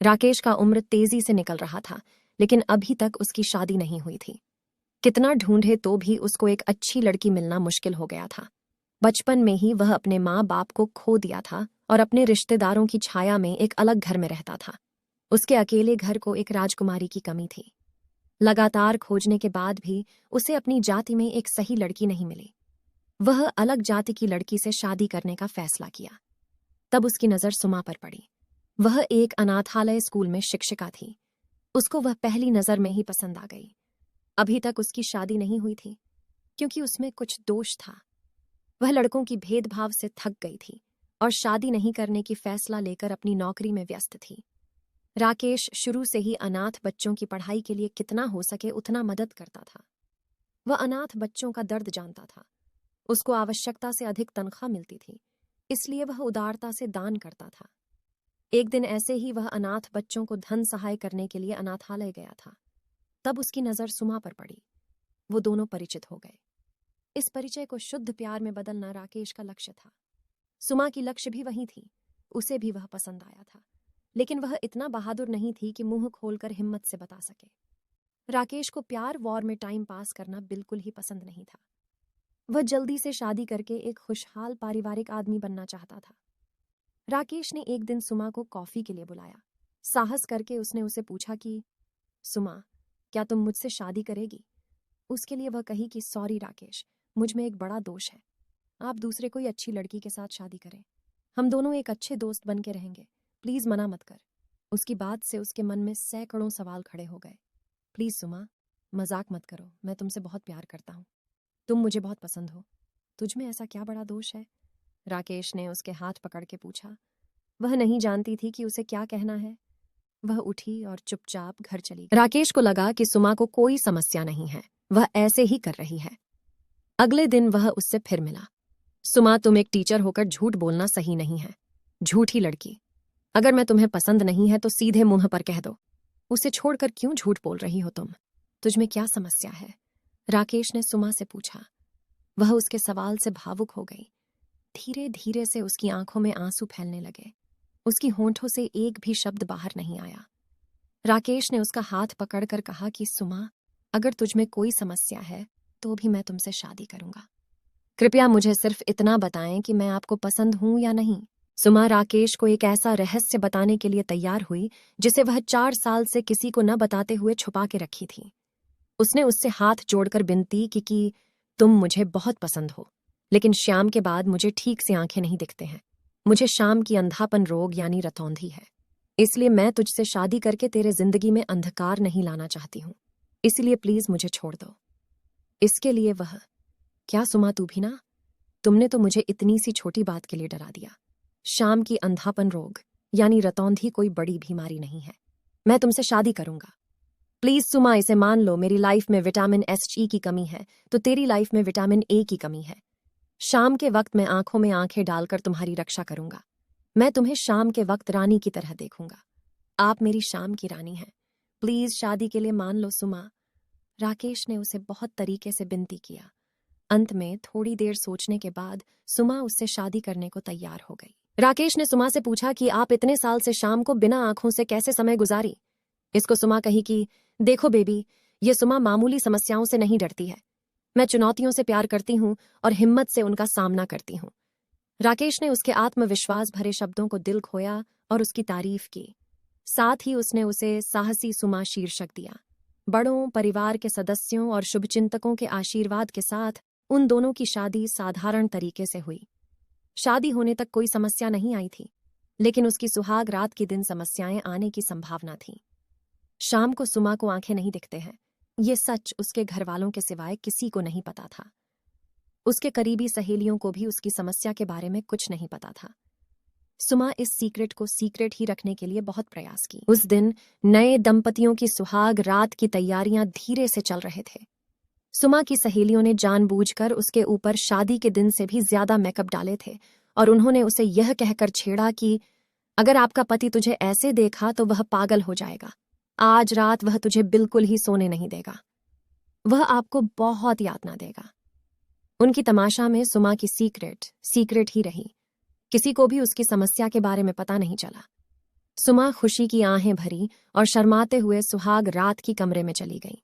राकेश का उम्र तेजी से निकल रहा था, लेकिन अभी तक उसकी शादी नहीं हुई थी। कितना ढूंढे तो भी उसको एक अच्छी लड़की मिलना मुश्किल हो गया था। बचपन में ही वह अपने माँ बाप को खो दिया था और अपने रिश्तेदारों की छाया में एक अलग घर में रहता था। उसके अकेले घर को एक राजकुमारी की कमी थी। लगातार खोजने के बाद भी उसे अपनी जाति में एक सही लड़की नहीं मिली। वह अलग जाति की लड़की से शादी करने का फैसला किया। तब उसकी नज़र सुमा पर पड़ी। वह एक अनाथालय स्कूल में शिक्षिका थी। उसको वह पहली नज़र में ही पसंद आ गई। अभी तक उसकी शादी नहीं हुई थी क्योंकि उसमें कुछ दोष था। वह लड़कों की भेदभाव से थक गई थी और शादी नहीं करने की फैसला लेकर अपनी नौकरी में व्यस्त थी। राकेश शुरू से ही अनाथ बच्चों की पढ़ाई के लिए कितना हो सके उतना मदद करता था। वह अनाथ बच्चों का दर्द जानता था। उसको आवश्यकता से अधिक तनख्वाह मिलती थी, इसलिए वह उदारता से दान करता था। एक दिन ऐसे ही वह अनाथ बच्चों को धन सहाय करने के लिए अनाथालय गया था। तब उसकी नज़र सुमा पर पड़ी। वो दोनों परिचित हो गए। इस परिचय को शुद्ध प्यार में बदलना राकेश का लक्ष्य था। सुमा की लक्ष्य भी वही थी। उसे भी वह पसंद आया था, लेकिन वह इतना बहादुर नहीं थी कि मुंह खोलकर हिम्मत से बता सके। राकेश को प्यार वॉर में टाइम पास करना बिल्कुल ही पसंद नहीं था। वह जल्दी से शादी करके एक खुशहाल पारिवारिक आदमी बनना चाहता था। राकेश ने एक दिन सुमा को कॉफी के लिए बुलाया। साहस करके उसने उसे पूछा कि सुमा, क्या तुम मुझसे शादी करेगी? उसके लिए वह कही कि सॉरी राकेश, मुझ में एक बड़ा दोष है। आप दूसरे कोई अच्छी लड़की के साथ शादी करें। हम दोनों एक अच्छे दोस्त बन के रहेंगे। प्लीज मना मत कर। उसकी बात से उसके मन में सैकड़ों सवाल खड़े हो गए। प्लीज सुमा, मजाक मत करो। मैं तुमसे बहुत प्यार करता हूँ। तुम मुझे बहुत पसंद हो। तुझ में ऐसा क्या बड़ा दोष है? राकेश ने उसके हाथ पकड़ के पूछा। वह नहीं जानती थी कि उसे क्या कहना है। वह उठी और चुपचाप घर चली गई। राकेश को लगा कि सुमा को कोई समस्या नहीं है, वह ऐसे ही कर रही है। अगले दिन वह उससे फिर मिला। सुमा, तुम एक टीचर होकर झूठ बोलना सही नहीं है। झूठी लड़की। अगर मैं तुम्हें पसंद नहीं है तो सीधे मुंह पर कह दो। उसे छोड़कर क्यों झूठ बोल रही हो तुम? तुझमें क्या समस्या है? राकेश ने सुमा से पूछा। वह उसके सवाल से भावुक हो गई। धीरे धीरे से उसकी आंखों में आंसू फैलने लगे। उसकी होंठों से एक भी शब्द बाहर नहीं आया। राकेश ने उसका हाथ पकड़कर कहा कि सुमा, अगर तुझमें कोई समस्या है तो भी मैं तुमसे शादी करूंगा। कृपया मुझे सिर्फ इतना बताएं कि मैं आपको पसंद हूं या नहीं। सुमा राकेश को एक ऐसा रहस्य बताने के लिए तैयार हुई जिसे वह 4 साल से किसी को न बताते हुए छुपा के रखी थी। उसने उससे हाथ जोड़कर विनती की कि तुम मुझे बहुत पसंद हो, लेकिन शाम के बाद मुझे ठीक से आंखें नहीं दिखते हैं। मुझे शाम की अंधापन रोग यानी रतौंधी है। इसलिए मैं तुझसे शादी करके तेरे जिंदगी में अंधकार नहीं लाना चाहती हूँ। इसलिए प्लीज मुझे छोड़ दो। इसके लिए वह, क्या सुमा तू भी ना? तुमने तो मुझे इतनी सी छोटी बात के लिए डरा दिया। शाम की अंधापन रोग यानी रतौंधी कोई बड़ी बीमारी नहीं है। मैं तुमसे शादी करूंगा। प्लीज सुमा, इसे मान लो। मेरी लाइफ में विटामिन एस की कमी है तो तेरी लाइफ में विटामिन ए की कमी है। शाम के वक्त मैं आंखों में आंखें डालकर तुम्हारी रक्षा करूंगा। मैं तुम्हें शाम के वक्त रानी की तरह देखूंगा। आप मेरी शाम की रानी हैं। प्लीज शादी के लिए मान लो सुमा। राकेश ने उसे बहुत तरीके से विनती किया। अंत में थोड़ी देर सोचने के बाद सुमा उससे शादी करने को तैयार हो गई। राकेश ने सुमा से पूछा कि आप इतने साल से शाम को बिना आंखों से कैसे समय गुजारी? इसको सुमा कही कि देखो बेबी, ये सुमा मामूली समस्याओं से नहीं डरती है। मैं चुनौतियों से प्यार करती हूँ और हिम्मत से उनका सामना करती हूँ। राकेश ने उसके आत्मविश्वास भरे शब्दों को दिल खोया और उसकी तारीफ की। साथ ही उसने उसे साहसी सुमा शीर्षक दिया। बड़ों, परिवार के सदस्यों और शुभचिंतकों के आशीर्वाद के साथ उन दोनों की शादी साधारण तरीके से हुई। शादी होने तक कोई समस्या नहीं आई थी, लेकिन उसकी सुहाग रात के दिन समस्याएं आने की संभावना थी। शाम को सुमा को आंखें नहीं दिखते हैं, ये सच उसके घर वालों के सिवाय किसी को नहीं पता था। उसके करीबी सहेलियों को भी उसकी समस्या के बारे में कुछ नहीं पता था। सुमा इस सीक्रेट को सीक्रेट ही रखने के लिए बहुत प्रयास की। उस दिन नए दंपतियों की सुहाग रात की तैयारियां धीरे से चल रहे थे। सुमा की सहेलियों ने जानबूझकर उसके ऊपर शादी के दिन से भी ज्यादा मेकअप डाले थे और उन्होंने उसे यह कहकर छेड़ा कि अगर आपका पति तुझे ऐसे देखा तो वह पागल हो जाएगा। आज रात वह तुझे बिल्कुल ही सोने नहीं देगा। वह आपको बहुत यातना देगा। उनकी तमाशा में सुमा की सीक्रेट ही रही। किसी को भी उसकी समस्या के बारे में पता नहीं चला। सुमा खुशी की आहें भरी और शर्माते हुए सुहाग रात की कमरे में चली गई।